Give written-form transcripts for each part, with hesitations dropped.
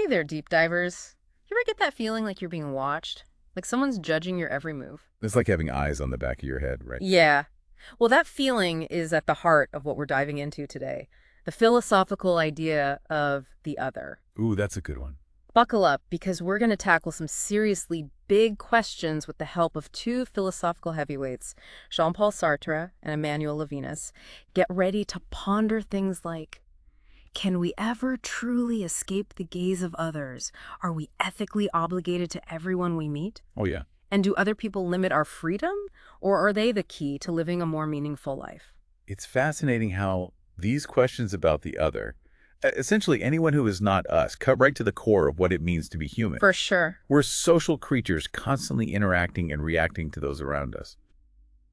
Hey there, deep divers. You ever get that feeling like you're being watched? Like someone's judging your every move? It's like having eyes on the back of your head, right? Yeah. Well, that feeling is at the heart of what we're diving into today. The philosophical idea of the other. Ooh, that's a good one. Buckle up, because we're going to tackle some seriously big questions with the help of two philosophical heavyweights, Jean-Paul Sartre and Emmanuel Levinas. Get ready to ponder things like, can we ever truly escape the gaze of others? Are we ethically obligated to everyone we meet? Oh, yeah. And do other people limit our freedom, or are they the key to living a more meaningful life? It's fascinating how these questions about the other, essentially anyone who is not us, cut right to the core of what it means to be human. For sure. We're social creatures constantly interacting and reacting to those around us.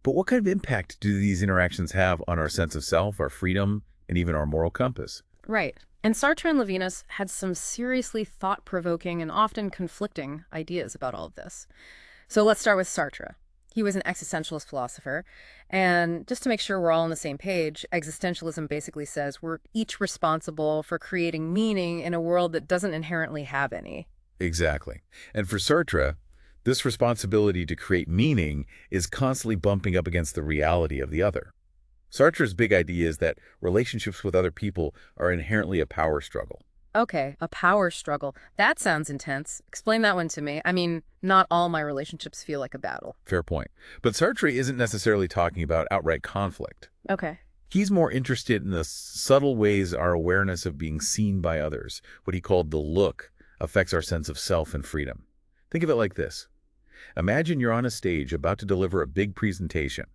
But what kind of impact do these interactions have on our sense of self, our freedom, and even our moral compass? Right. And Sartre and Levinas had some seriously thought-provoking and often conflicting ideas about all of this. So let's start with Sartre. He was an existentialist philosopher, and just to make sure we're all on the same page, existentialism basically says we're each responsible for creating meaning in a world that doesn't inherently have any. Exactly. And for Sartre, this responsibility to create meaning is constantly bumping up against the reality of the other. Sartre's big idea is that relationships with other people are inherently a power struggle. Okay, a power struggle. That sounds intense. Explain that one to me. I mean, not all my relationships feel like a battle. Fair point. But Sartre isn't necessarily talking about outright conflict. Okay. He's more interested in the subtle ways our awareness of being seen by others, what he called the look, affects our sense of self and freedom. Think of it like this. Imagine you're on a stage about to deliver a big presentation.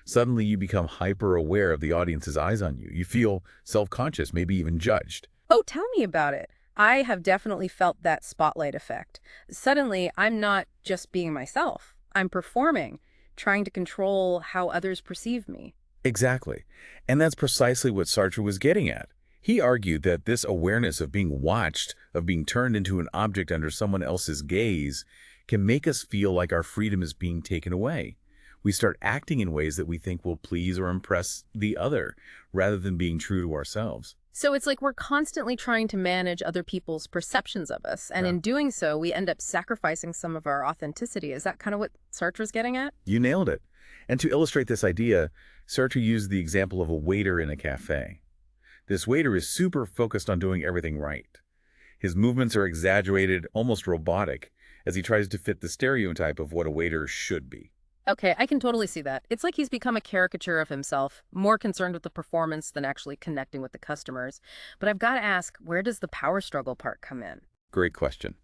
Suddenly you become hyper-aware of the audience's eyes on you. You feel self-conscious, maybe even judged. Oh, tell me about it. I have definitely felt that spotlight effect. Suddenly, I'm not just being myself. I'm performing, trying to control how others perceive me. Exactly. And that's precisely what Sartre was getting at. He argued that this awareness of being watched, of being turned into an object under someone else's gaze, can make us feel like our freedom is being taken away. We start acting in ways that we think will please or impress the other, rather than being true to ourselves. So it's like we're constantly trying to manage other people's perceptions of us, and Yeah. in doing so, we end up sacrificing some of our authenticity. Is that kind of what Sartre's getting at? You nailed it. And to illustrate this idea, Sartre used the example of a waiter in a cafe. This waiter is super focused on doing everything right. His movements are exaggerated, almost robotic, as he tries to fit the stereotype of what a waiter should be. Okay, I can totally see that. It's like he's become a caricature of himself, more concerned with the performance than actually connecting with the customers. But I've got to ask, where does the power struggle part come in? Great question.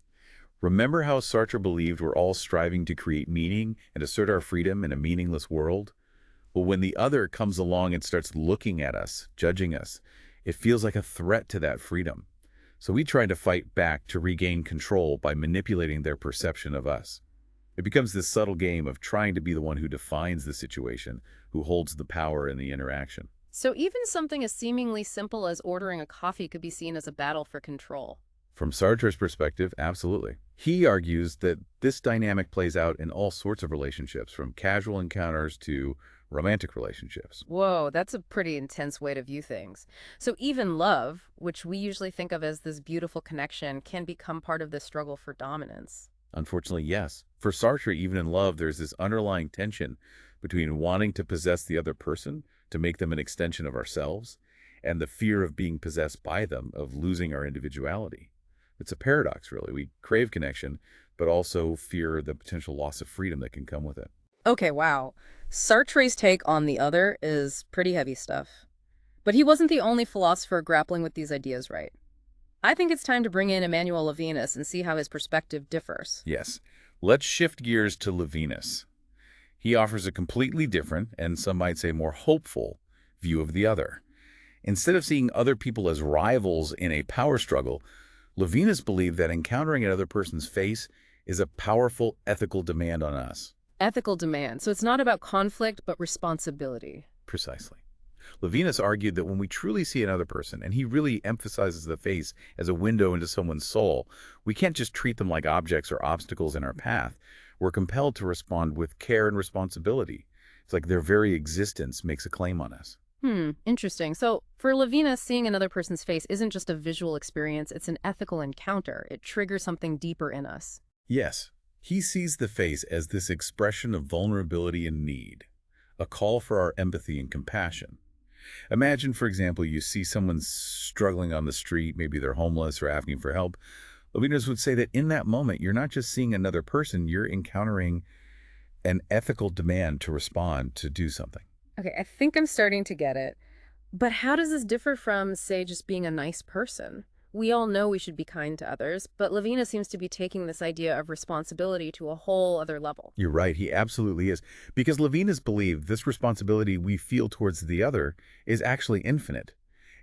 Remember how Sartre believed we're all striving to create meaning and assert our freedom in a meaningless world? Well, when the other comes along and starts looking at us, judging us, it feels like a threat to that freedom. So we try to fight back to regain control by manipulating their perception of us. It becomes this subtle game of trying to be the one who defines the situation, who holds the power in the interaction. So even something as seemingly simple as ordering a coffee could be seen as a battle for control. From Sartre's perspective, absolutely. He argues that this dynamic plays out in all sorts of relationships, from casual encounters to romantic relationships. Whoa, that's a pretty intense way to view things. So even love, which we usually think of as this beautiful connection, can become part of the struggle for dominance. Unfortunately, yes. For Sartre, even in love, there's this underlying tension between wanting to possess the other person, to make them an extension of ourselves, and the fear of being possessed by them, of losing our individuality. It's a paradox, really. We crave connection, but also fear the potential loss of freedom that can come with it. Okay, wow. Sartre's take on the other is pretty heavy stuff. But he wasn't the only philosopher grappling with these ideas, right? I think it's time to bring in Emmanuel Levinas and see how his perspective differs. Yes. Let's shift gears to Levinas. He offers a completely different, and some might say more hopeful, view of the other. Instead of seeing other people as rivals in a power struggle, Levinas believed that encountering another person's face is a powerful ethical demand on us. Ethical demand. So it's not about conflict, but responsibility. Precisely. Levinas argued that when we truly see another person, and he really emphasizes the face as a window into someone's soul, we can't just treat them like objects or obstacles in our path. We're compelled to respond with care and responsibility. It's like their very existence makes a claim on us. Interesting. So for Levinas, seeing another person's face isn't just a visual experience, it's an ethical encounter. It triggers something deeper in us. Yes, he sees the face as this expression of vulnerability and need, a call for our empathy and compassion. Imagine, for example, you see someone struggling on the street, maybe they're homeless or asking for help. Levinas would say that in that moment, you're not just seeing another person, you're encountering an ethical demand to respond, to do something. Okay, I think I'm starting to get it. But how does this differ from, say, just being a nice person? We all know we should be kind to others, but Lavina seems to be taking this idea of responsibility to a whole other level. You're right, he absolutely is. Because Levinas believed this responsibility we feel towards the other is actually infinite.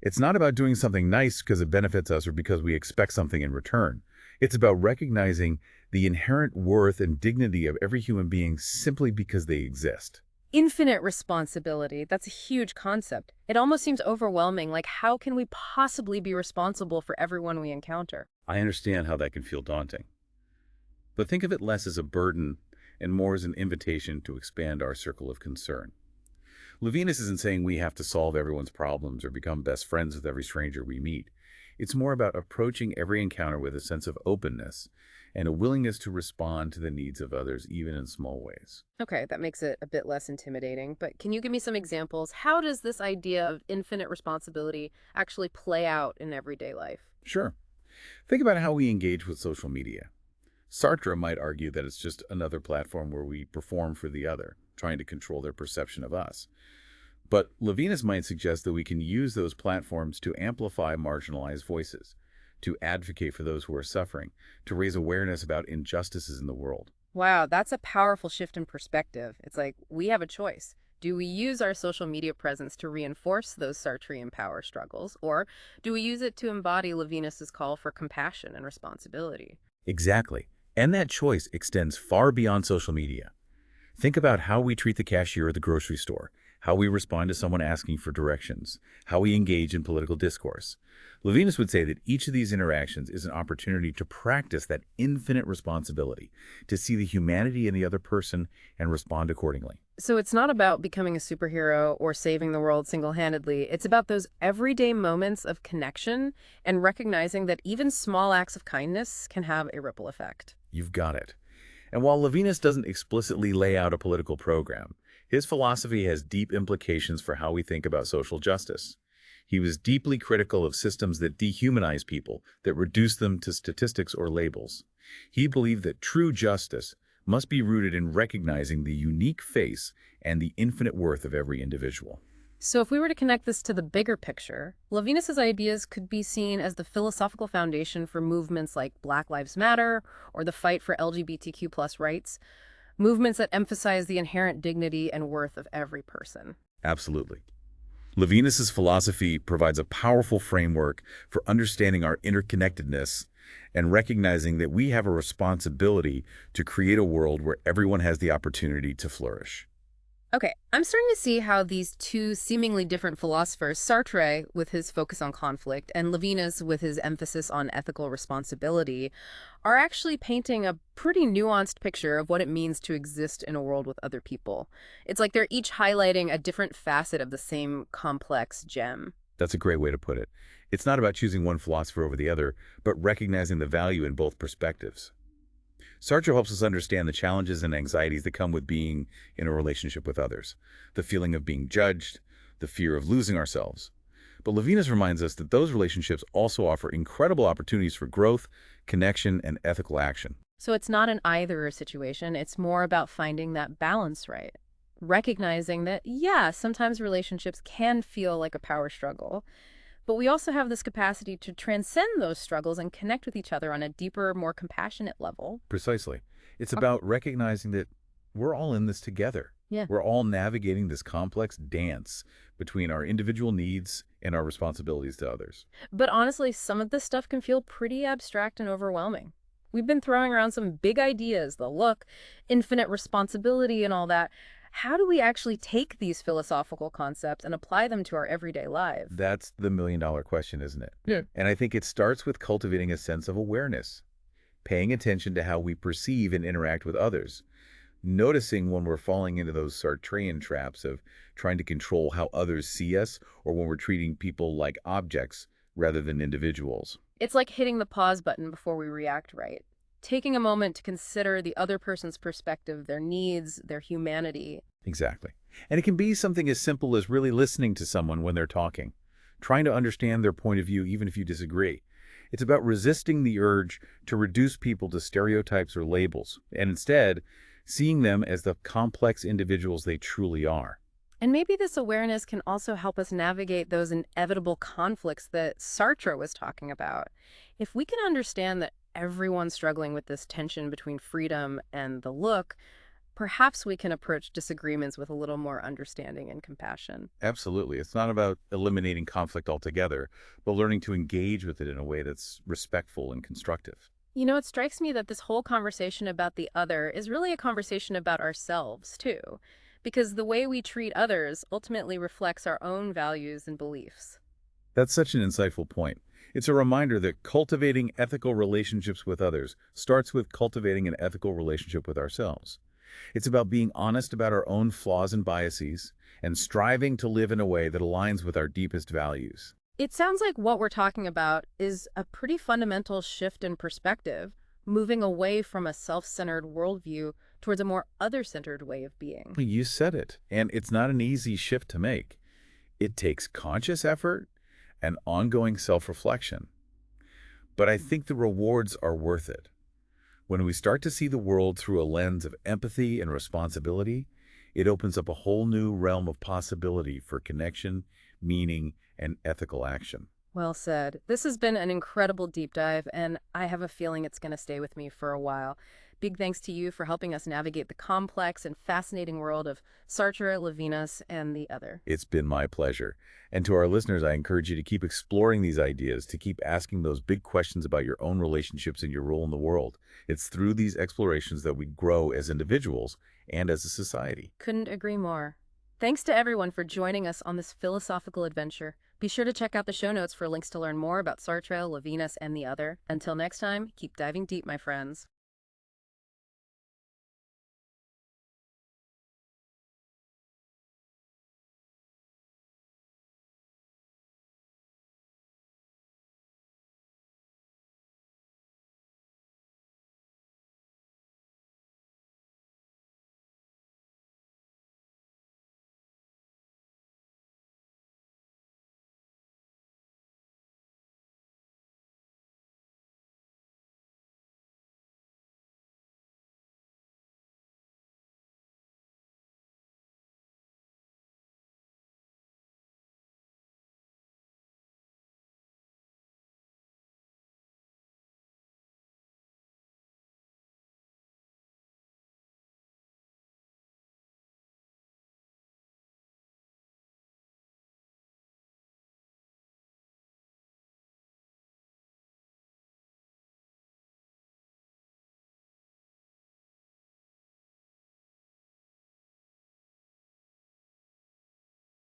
It's not about doing something nice because it benefits us or because we expect something in return. It's about recognizing the inherent worth and dignity of every human being simply because they exist. Infinite responsibility, that's a huge concept. It almost seems overwhelming, like how can we possibly be responsible for everyone we encounter? I understand how that can feel daunting. But think of it less as a burden and more as an invitation to expand our circle of concern. Levinas isn't saying we have to solve everyone's problems or become best friends with every stranger we meet. It's more about approaching every encounter with a sense of openness and a willingness to respond to the needs of others, even in small ways. Okay, that makes it a bit less intimidating, but can you give me some examples? How does this idea of infinite responsibility actually play out in everyday life? Sure. Think about how we engage with social media. Sartre might argue that it's just another platform where we perform for the other, trying to control their perception of us. But Levinas might suggest that we can use those platforms to amplify marginalized voices, to advocate for those who are suffering, to raise awareness about injustices in the world. Wow, that's a powerful shift in perspective. It's like we have a choice. Do we use our social media presence to reinforce those Sartrean power struggles, or do we use it to embody Levinas's call for compassion and responsibility? Exactly. And that choice extends far beyond social media. Think about how we treat the cashier at the grocery store, how we respond to someone asking for directions, how we engage in political discourse. Levinas would say that each of these interactions is an opportunity to practice that infinite responsibility, to see the humanity in the other person and respond accordingly. So it's not about becoming a superhero or saving the world single-handedly. It's about those everyday moments of connection and recognizing that even small acts of kindness can have a ripple effect. You've got it. And while Levinas doesn't explicitly lay out a political program, his philosophy has deep implications for how we think about social justice. He was deeply critical of systems that dehumanize people, that reduce them to statistics or labels. He believed that true justice must be rooted in recognizing the unique face and the infinite worth of every individual. So if we were to connect this to the bigger picture, Levinas's ideas could be seen as the philosophical foundation for movements like Black Lives Matter or the fight for LGBTQ plus rights, movements that emphasize the inherent dignity and worth of every person. Absolutely. Levinas's philosophy provides a powerful framework for understanding our interconnectedness and recognizing that we have a responsibility to create a world where everyone has the opportunity to flourish. Okay, I'm starting to see how these two seemingly different philosophers, Sartre with his focus on conflict and Levinas with his emphasis on ethical responsibility, are actually painting a pretty nuanced picture of what it means to exist in a world with other people. It's like they're each highlighting a different facet of the same complex gem. That's a great way to put it. It's not about choosing one philosopher over the other, but recognizing the value in both perspectives. Sartre helps us understand the challenges and anxieties that come with being in a relationship with others, the feeling of being judged, the fear of losing ourselves. But Levinas reminds us that those relationships also offer incredible opportunities for growth, connection, and ethical action. So it's not an either-or situation, it's more about finding that balance right. Recognizing that, yeah, sometimes relationships can feel like a power struggle, but we also have this capacity to transcend those struggles and connect with each other on a deeper, more compassionate level. Precisely. It's Okay. about recognizing that we're all in this together. Yeah. We're all navigating this complex dance between our individual needs and our responsibilities to others. But honestly, some of this stuff can feel pretty abstract and overwhelming. We've been throwing around some big ideas, the look, infinite responsibility, and all that. How do we actually take these philosophical concepts and apply them to our everyday lives? That's the million-dollar question, isn't it? Yeah. And I think it starts with cultivating a sense of awareness, paying attention to how we perceive and interact with others, Noticing when we're falling into those Sartrean traps of trying to control how others see us or when we're treating people like objects rather than individuals. It's like hitting the pause button before we react right. Taking a moment to consider the other person's perspective, their needs, their humanity. Exactly. And it can be something as simple as really listening to someone when they're talking, trying to understand their point of view even if you disagree. It's about resisting the urge to reduce people to stereotypes or labels, and instead seeing them as the complex individuals they truly are. And maybe this awareness can also help us navigate those inevitable conflicts that Sartre was talking about. If we can understand that everyone's struggling with this tension between freedom and the look, perhaps we can approach disagreements with a little more understanding and compassion. Absolutely. It's not about eliminating conflict altogether, but learning to engage with it in a way that's respectful and constructive. It strikes me that this whole conversation about the other is really a conversation about ourselves, too, because the way we treat others ultimately reflects our own values and beliefs. That's such an insightful point. It's a reminder that cultivating ethical relationships with others starts with cultivating an ethical relationship with ourselves. It's about being honest about our own flaws and biases and striving to live in a way that aligns with our deepest values. It sounds like what we're talking about is a pretty fundamental shift in perspective, moving away from a self-centered worldview towards a more other-centered way of being. You said it, and it's not an easy shift to make. It takes conscious effort and ongoing self-reflection. But I think the rewards are worth it. When we start to see the world through a lens of empathy and responsibility, it opens up a whole new realm of possibility for connection, meaning, and ethical action. Well said. This has been an incredible deep dive, and I have a feeling it's going to stay with me for a while. Big thanks to you for helping us navigate the complex and fascinating world of Sartre, Levinas, and the other. It's been my pleasure. And to our listeners, I encourage you to keep exploring these ideas, to keep asking those big questions about your own relationships and your role in the world. It's through these explorations that we grow as individuals and as a society. Couldn't agree more. Thanks to everyone for joining us on this philosophical adventure. Be sure to check out the show notes for links to learn more about Sartre, Levinas, and the other. Until next time, keep diving deep, my friends.